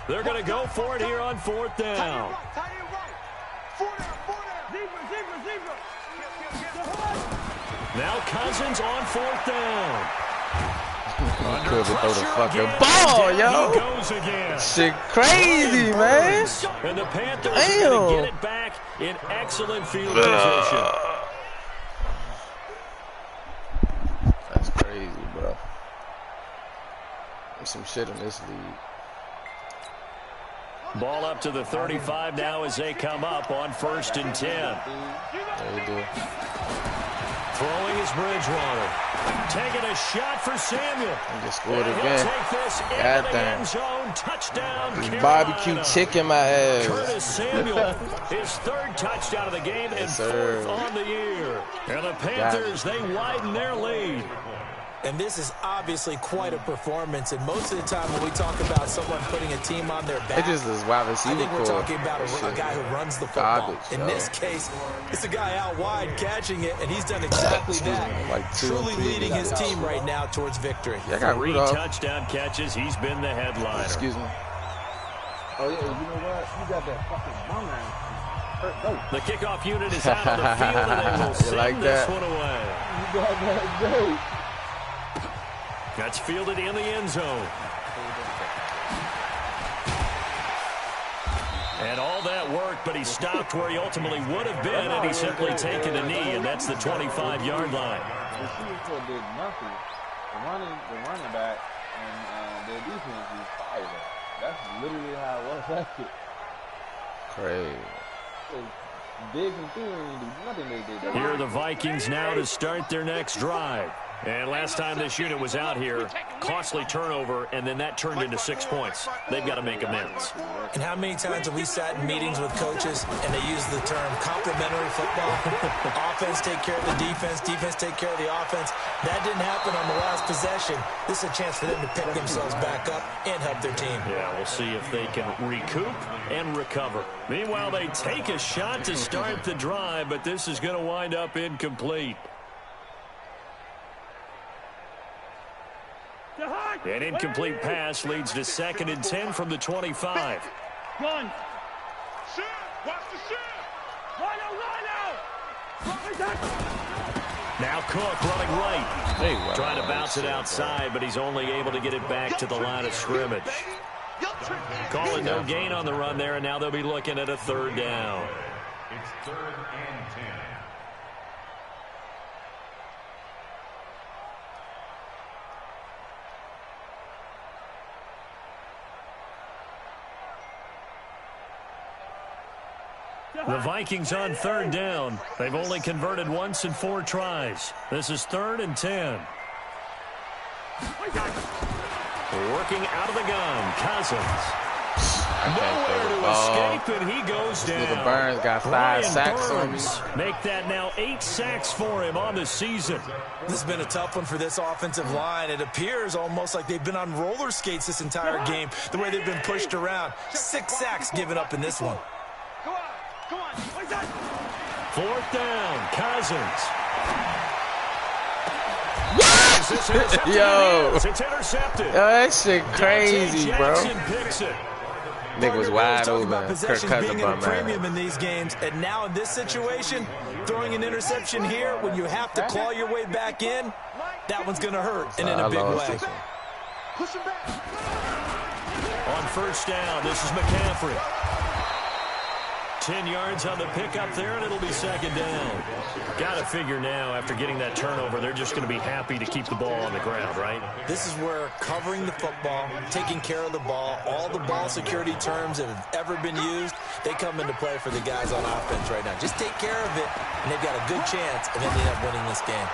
They're going to go for it here on 4th down. Now Cousins on 4th down. Could throw the fucking ball, yo. He goes again. Shit crazy, man. And the Panthers are going to get it back in excellent field position. That's crazy, bro. There's some shit in this league. Ball up to the 35 now as they come up on 1st and 10. There you do. Throwing is Bridgewater. Taking a shot for Samuel. He just scored And again. he'll take this into God the damn. end zone. Touchdown, This Carolina. barbecue chicken my ass. Curtis Samuel, his 3rd touchdown of the game and 4th on the year. And the Panthers, they widen their lead. And this is obviously quite a performance. And most of the time when we talk about someone putting a team on their back, It just is wide receiver. I think we're talking about a guy who runs the football. In this case, it's a guy out wide catching it, and he's done exactly that. Like truly leading his team right now towards victory. Yeah, I got 3 touchdown catches. He's been the headliner. Excuse me. Oh, yeah, you know what? You got that fucking bum ass. The kickoff unit is out on the field, and they will send like this that? one away. You got that great. That's fielded in the end zone. And all that work, but he stopped where he ultimately would have been, and he simply taken a knee, and that's the 25-yard line. The receiver did nothing. The running back and their defense is fired. That's literally how it was. That's it. Crazy. Diggs and Thielen didn't do nothing they did. Here are the Vikings now to start their next drive. And last time this unit was out here, costly turnover, and then that turned into 6 points. They've got to make amends. And how many times have we sat in meetings with coaches and they use the term complementary football? Offense take care of the defense, defense take care of the offense. That didn't happen on the last possession. This is a chance for them to pick themselves back up and help their team. Yeah, we'll see if they can recoup and recover. Meanwhile, they take a shot to start the drive, but this is going to wind up incomplete. An incomplete pass leads to 2nd and 10 from the 25. Run. Shit. Watch the shit. Run out. Now Cook running right. Trying to bounce it outside, but he's only able to get it back to the line of scrimmage. Calling no gain on the run there, and now they'll be looking at a 3rd down. It's 3rd and 10. The Vikings on 3rd down. They've only converted once in 4 tries. This is 3rd and 10. Working out of the gun, Cousins. Nowhere to escape, and he goes down. Burns got 5 sacks on me. Make that now 8 sacks for him on the season. This has been a tough one for this offensive line. It appears almost like they've been on roller skates this entire game, the way they've been pushed around. 6 sacks given up in this one. 4th down, Cousins. Yo. It's intercepted. Yo, that shit crazy, bro. Picks it. Nigga was wide open. About Kirk possessions Cousins being at a bum premium ass. in these games, and now in this situation, throwing an interception here when you have to claw your way back in, that one's going to hurt, and in a big way. Push him back. On 1st down, this is McCaffrey. 10 yards on the pickup there, and it'll be 2nd down. Got to figure now, after getting that turnover, they're just going to be happy to keep the ball on the ground, right? This is where covering the football, taking care of the ball, all the ball security terms that have ever been used, they come into play for the guys on offense right now. Just take care of it, and they've got a good chance of ending up winning this game.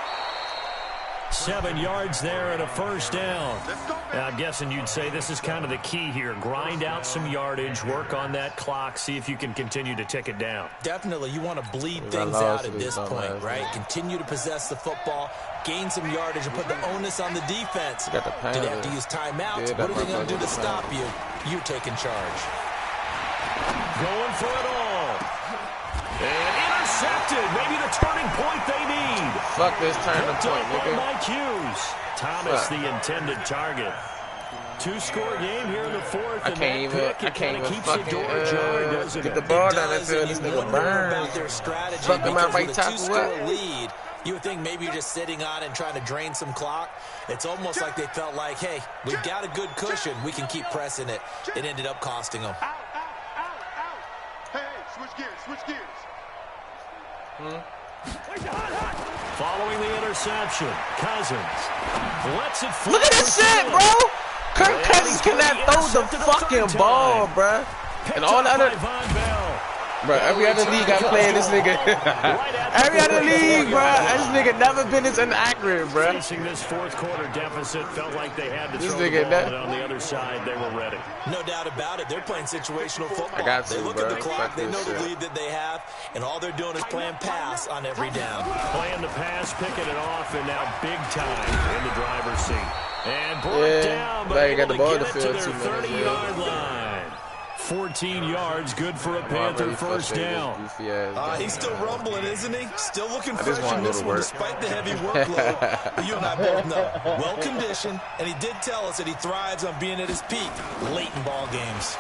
7 yards there and a 1st down. Now, I'm guessing you'd say this is kind of the key here. Grind out some yardage, work on that clock, see if you can continue to tick it down. Definitely, you want to bleed things out at this point, right? Continue to possess the football, gain some yardage, and put the onus on the defense. Do they have to use timeouts? What are they going to do to stop you? You're taking charge. Going for it all. And intercepted. Maybe the turning point they need. Fuck this turning point, Picked up by nigga. Mike Hughes. Thomas, the intended target. Two-score game here in the fourth. I can't even fucking get the It ball down that does, field. and This you nigga wonder about burns. their strategy Fuck him out because right with a tackle, two-score what? lead, you would think maybe you're just sitting on it and trying to drain some clock. It's almost like they felt like, hey, we've got a good cushion. We can keep pressing it. It ended up costing them. Out. Hey, switch gears. Following the interception, Cousins lets it fly. Look at this shit, bro. Kirk Cousins cannot throw the fucking ball, bro. And all the other... Bro, every other league I play, this nigga. Every other league, bro. This nigga never been this inaccurate, bro. Facing this fourth quarter deficit, felt like they had to This throw the nigga ball, and on the other side, they were ready. No doubt about it. They're playing situational football. I got to, they look bro. at the clock. Fuck They this know the shit. lead that they have, and all they're doing is playing pass on every down. Playing the pass, picking it off, and now big time in the driver's seat. And brought down, but now you got able the ball to to get it to field their 2 minutes, 30-yard line. 14 yards, good for a Panther first down. He's still rumbling, isn't he? Still looking just fresh want in to go this to one, work. despite the heavy workload. But you and I both know, well-conditioned, and he did tell us that he thrives on being at his peak late in ball games.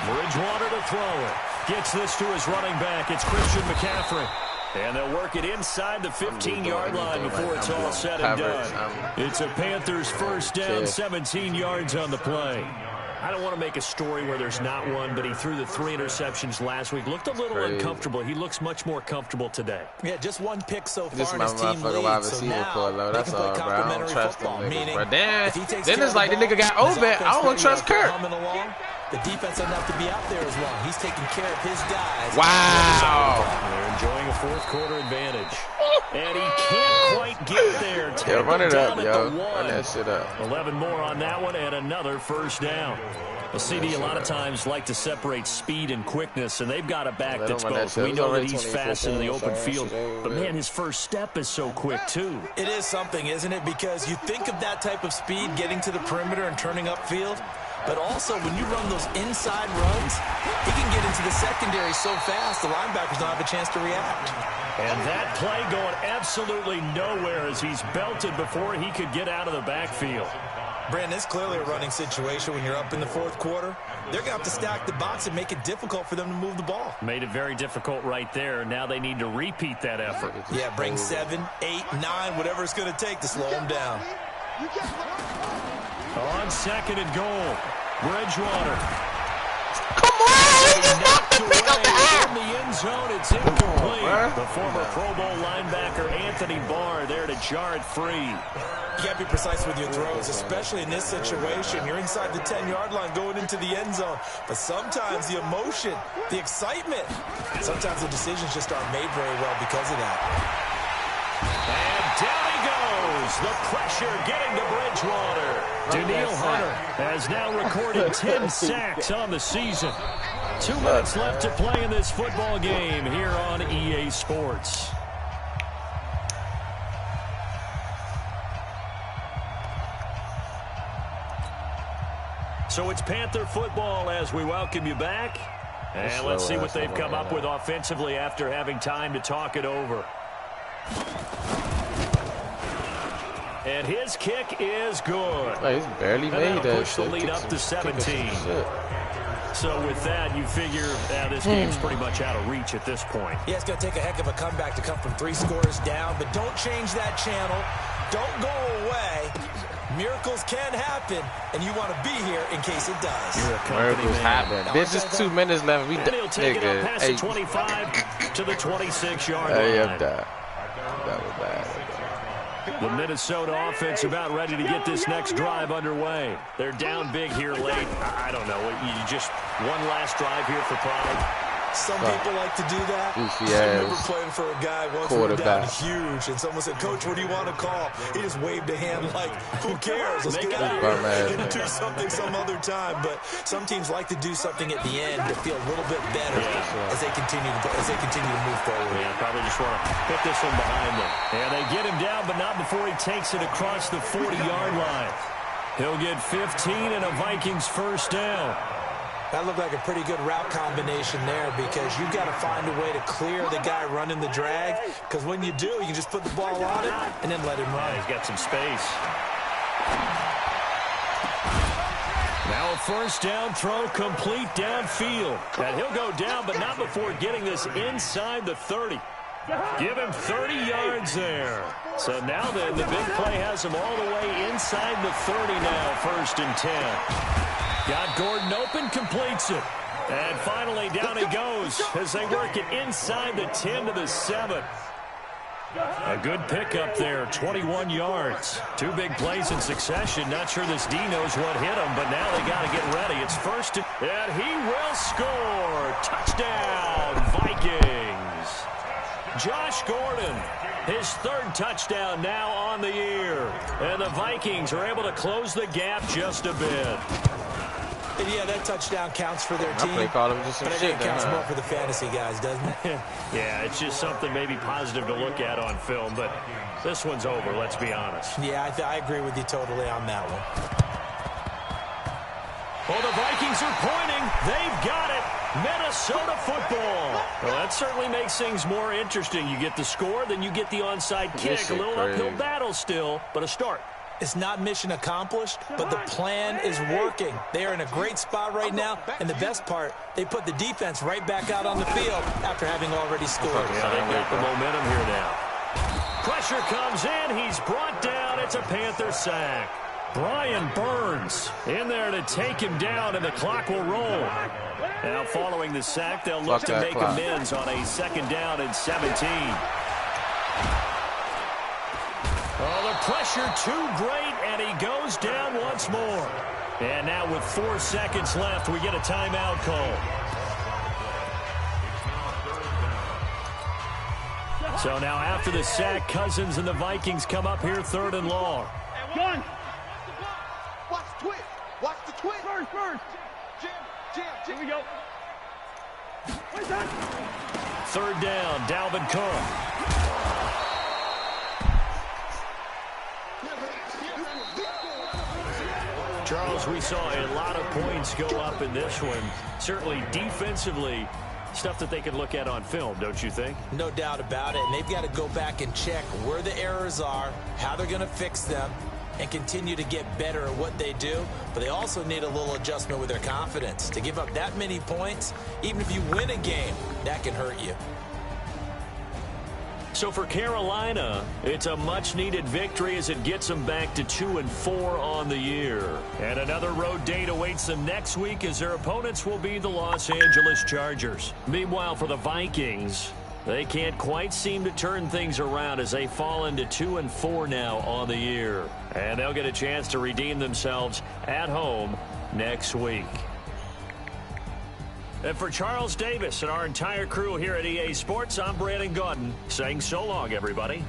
Bridgewater to throw it. Gets this to his running back. It's Christian McCaffrey. And they'll work it inside the 15-yard line before it's all said and done. It's a Panthers first down, 17 yards on the play. I don't want to make a story where there's not one, but he threw the 3 interceptions last week. Looked a little uncomfortable. He looks much more comfortable today. Yeah, just 1 pick so far This in my his team motherfucking wide lead. So receiver now pull low. they That's can play all, bro. I don't complementary trust them football, niggas. meaning But then if he takes it's care of like the ball, nigga got his open. offense I don't will be trust able to Kirk. humming along. The defense doesn't have to be out there as long. He's taking care of his guys. Wow. They're enjoying a fourth quarter advantage. And he can't quite get there. Yo, run it up, Down at yo. the 1. Run that shit up. 11 more on that one and another first down. A CD a lot of times like to separate speed and quickness, and they've got a back that's both. We know that he's fast in the open field, but man, his first step is so quick too. It is something, isn't it? Because you think of that type of speed getting to the perimeter and turning upfield, but also when you run those inside runs, he can get into the secondary so fast the linebackers don't have a chance to react. And that play going absolutely nowhere as he's belted before he could get out of the backfield. Brandon, it's clearly a running situation when you're up in the fourth quarter. They're going to have to stack the box and make it difficult for them to move the ball. Made it very difficult right there. Now they need to repeat that effort. Yeah, bring 7, 8, 9, whatever it's going to take to slow them down. On second and goal, Bridgewater. Come on, he just knocked the pick up the air. In the end zone, it's incomplete. The former Pro Bowl linebacker Anthony Barr there to jar it free. You got to be precise with your throws, especially in this situation. You're inside the 10-yard line going into the end zone. But sometimes the emotion, the excitement, sometimes the decisions just aren't made very well because of that. And down he goes. The pressure getting to Bridgewater. Danielle Hunter has now recorded 10 sacks on the season. 2 minutes left to play in this football game here on EA Sports. So it's Panther football as we welcome you back. And let's see what they've come up with offensively after having time to talk it over. And his kick is good. Like, he's barely made that push the shit. lead up to 17. So with that, you figure this game's pretty much out of reach at this point. Yeah, it's going to take a heck of a comeback to come from 3 scores down, but don't change that channel. Don't go away. Miracles can happen, and you want to be here in case it does. Miracles happen. There's just 2 minutes left. We and he'll take it up past the 25 to the 26-yard line. Hey, that was bad. The Minnesota offense about ready to get this next drive underway. They're down big here late. I don't know. You just one last drive here for pride. Some people like to do that. I remember playing for a guy once we were down huge, and someone said, "Coach, what do you want to call?" He just waved a hand like, "Who cares? Let's get out of here and do something some other time." But some teams like to do something at the end to feel a little bit better as they continue to move forward. Yeah, probably just want to put this one behind them. And they get him down, but not before he takes it across the 40-yard line. He'll get 15 and a Vikings first down. That looked like a pretty good route combination there because you've got to find a way to clear the guy running the drag, because when you do, you can just put the ball on it and then let him run. Yeah, he's got some space. So first down throw complete downfield. And he'll go down, but not before getting this inside the 30. Give him 30 yards there. So now then, the big play has him all the way inside the 30 now, 1st and 10. Got Gordon open, completes it. And finally, down he goes as they work it inside the 10 to the 7. A good pickup there, 21 yards. 2 big plays in succession. Not sure this D knows what hit him, but now they got to get ready. It's 1st and he will score. Touchdown, Vikings. Josh Gordon, his 3rd touchdown now on the year. And the Vikings are able to close the gap just a bit. And yeah, that touchdown counts for their team. But I think it counts more for the fantasy guys, doesn't it? Yeah, it's just something maybe positive to look at on film, but this one's over, let's be honest. Yeah, I agree with you totally on that one. Well, the Vikings are pointing. They've got it. Minnesota football. Well, that certainly makes things more interesting. You get the score, then you get the onside kick. A little uphill battle still, but a start. It's not mission accomplished, but the plan is working. They are in a great spot right now, and the best part, they put the defense right back out on the field after having already scored. Yeah, they've got the momentum here now. Pressure comes in. He's brought down. It's a Panther sack. Brian Burns in there to take him down, and the clock will roll. Now, following the sack, they'll look to make amends on a 2nd down and 17. Oh, the pressure too great, and he goes down once more. And now with 4 seconds left, we get a timeout call. So now after the sack, Cousins and the Vikings come up here 3rd and long. Gun. Watch the twist. Watch the twist. First. Jam. Here we go. What's that? 3rd down, Dalvin Cook. Charles, we saw a lot of points go up in this one. Certainly defensively, stuff that they can look at on film, don't you think? No doubt about it. And they've got to go back and check where the errors are, how they're going to fix them, and continue to get better at what they do. But they also need a little adjustment with their confidence. To give up that many points, even if you win a game, that can hurt you. So for Carolina, it's a much-needed victory as it gets them back to 2-4 on the year. And another road date awaits them next week as their opponents will be the Los Angeles Chargers. Meanwhile, for the Vikings, they can't quite seem to turn things around as they fall into 2-4 now on the year. And they'll get a chance to redeem themselves at home next week. And for Charles Davis and our entire crew here at EA Sports, I'm Brandon Gaudin saying so long, everybody.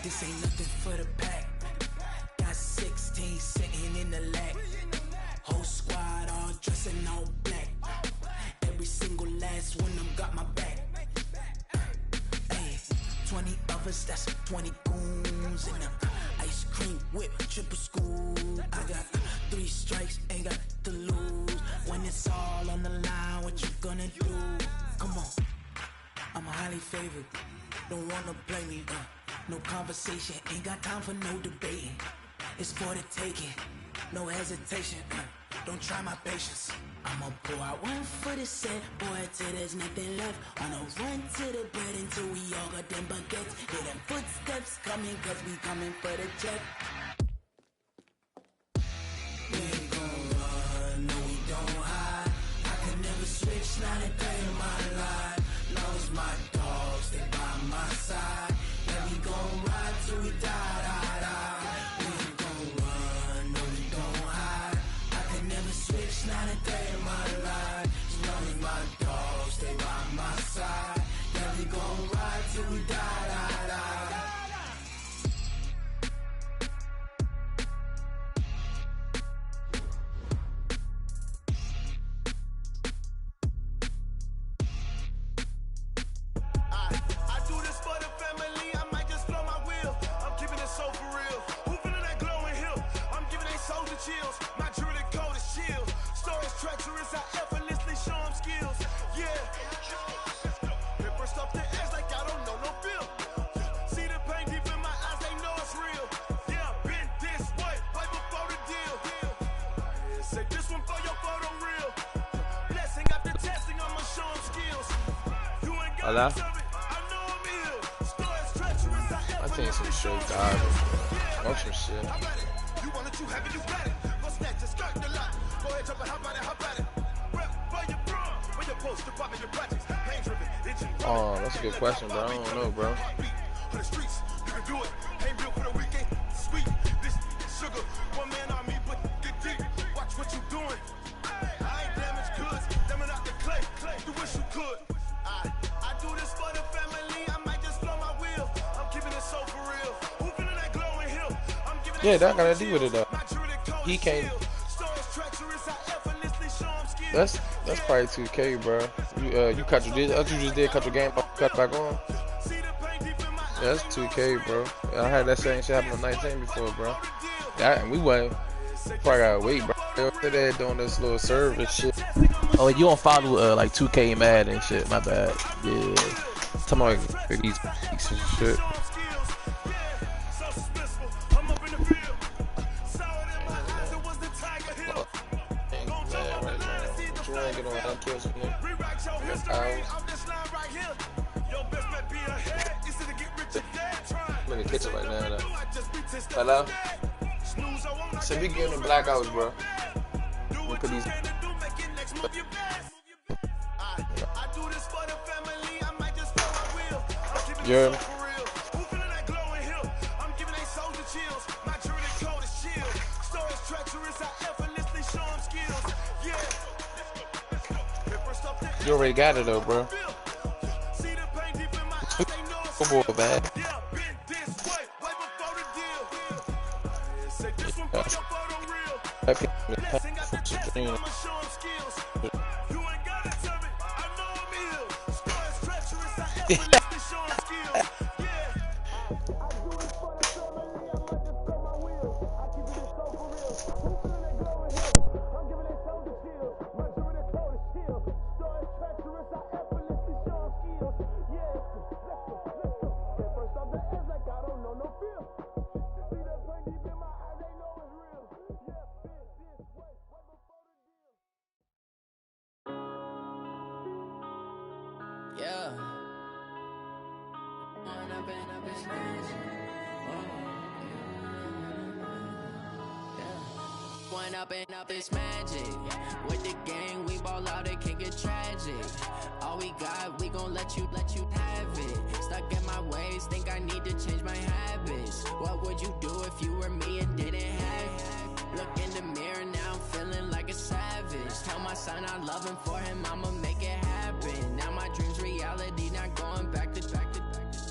This ain't nothing for the pack. Got 16 sitting in the lap. lovers, that's 20 goons in them. Ice cream whip, triple school. I got 3 strikes, ain't got to lose. When it's all on the line, what you gonna do? Come on, I'm highly favored. Don't wanna blame me, no conversation, ain't got time for no debating. It's for the taking, no hesitation, don't try my patience. I'ma pull out one for the set, boy, till there's nothing left. On a run to the bed until we all got them baguettes. Hear them footsteps coming, cause we coming for the check. We ain't gon' run, no we don't hide. I can never switch, not a day in my life. Knows my dogs, they by my side. Yeah, we gon' ride till we die, die, die. We ain't gon' run, no we don't hide. I can never switch, not a day in my life. As long as my dogs, they by my side. Yeah, we gon' ride till we die, die, die. Chills. My jewelry code is chill. Stories treacherous, I effortlessly show them skills. Yeah. Paper stuff the edge like I don't know no bill. See the pain deep in my eyes, they know it's real. Yeah, been this way, right before the deal. Say this one for your photo real. Blessing after testing, I'ma show them skills. You ain't got to tell me, I know I'm ill. Stories treacherous, I think some shit garbage. Watch some shit. You want it, you have it, you got it. Go snatch it, skirt the lot. Go ahead, jump it, hop on it, hop at it. Rep for your bro, for your poster, popping your projects. Pain driven, itching. Oh, that's a good question, bro. I don't know, bro. On the streets, you can do it. Ain't built for the weekend. Sweet, this sugar. One man on me, but get deep. Watch what you doing. I ain't damaged goods. Them out the clay. You wish you could. I do this for the family. I might just blow my wheel. I'm keeping it so for real. Who feeling that glowing hill? Yeah, that got to do with it though. He can't. That's probably 2K, bro. You cut your you just did cut your game off, cut back on. Yeah, that's 2K, bro. I had that same shit happen on 19 before, bro. That and we went. Probably gotta wait, bro. They're doing this little service shit. Oh, you don't follow like 2K Mad and shit. My bad. Yeah. Tell me like these shit. I'm in the kitchen right now, though. Hello? So we getting the blackouts, bro. Look at these. Yeah. You already got it though, bro. Football bad. Up it's magic. With the gang, we ball out, it can get tragic. All we got, we gon' let you have it. Stuck in my ways, think I need to change my habits. What would you do if you were me and didn't have it? Look in the mirror now, I'm feeling like a savage. Tell my son I love him, for him I'ma make it happen. Now my dream's reality, not going back to back.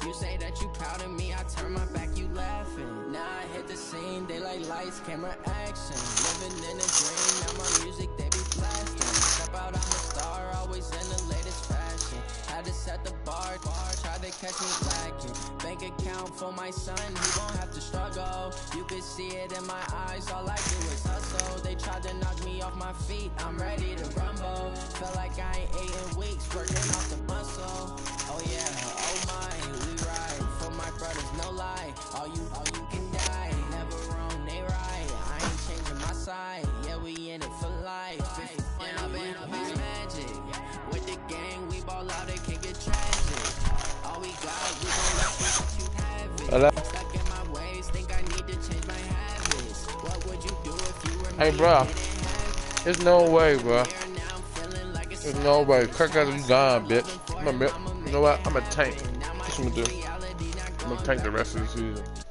You say that you proud of me, I turn my back, you laughing. Now I hit the scene, they like lights, camera, action. Living in a dream, now my music, they be blasting. Step out, I'm a star, always in the latest fashion. Had to set the bar, try to catch me lacking. Bank account down for my son, he won't have to struggle. You could see it in my eyes, all I do is hustle. They tried to knock me off my feet, I'm ready to rumble. Felt like I ain't ate in weeks, working off the muscle. Oh yeah, oh my, we ride for my brothers, no lie. All you can die, never wrong, they right. I ain't changing my side, yeah, we in it for life. And I've been magic with the gang, we ball out, it can get tragic. All we got, we gon' let you have it. Hello? Stuck in my ways, think I need to change my habits. What would you do if you were Hey, bro. There's no way, bro. There's no way. Kirk Cousins gone, bitch. You know what? I'm a tank. That's what I'm gonna do. I'm gonna tank the rest of the season.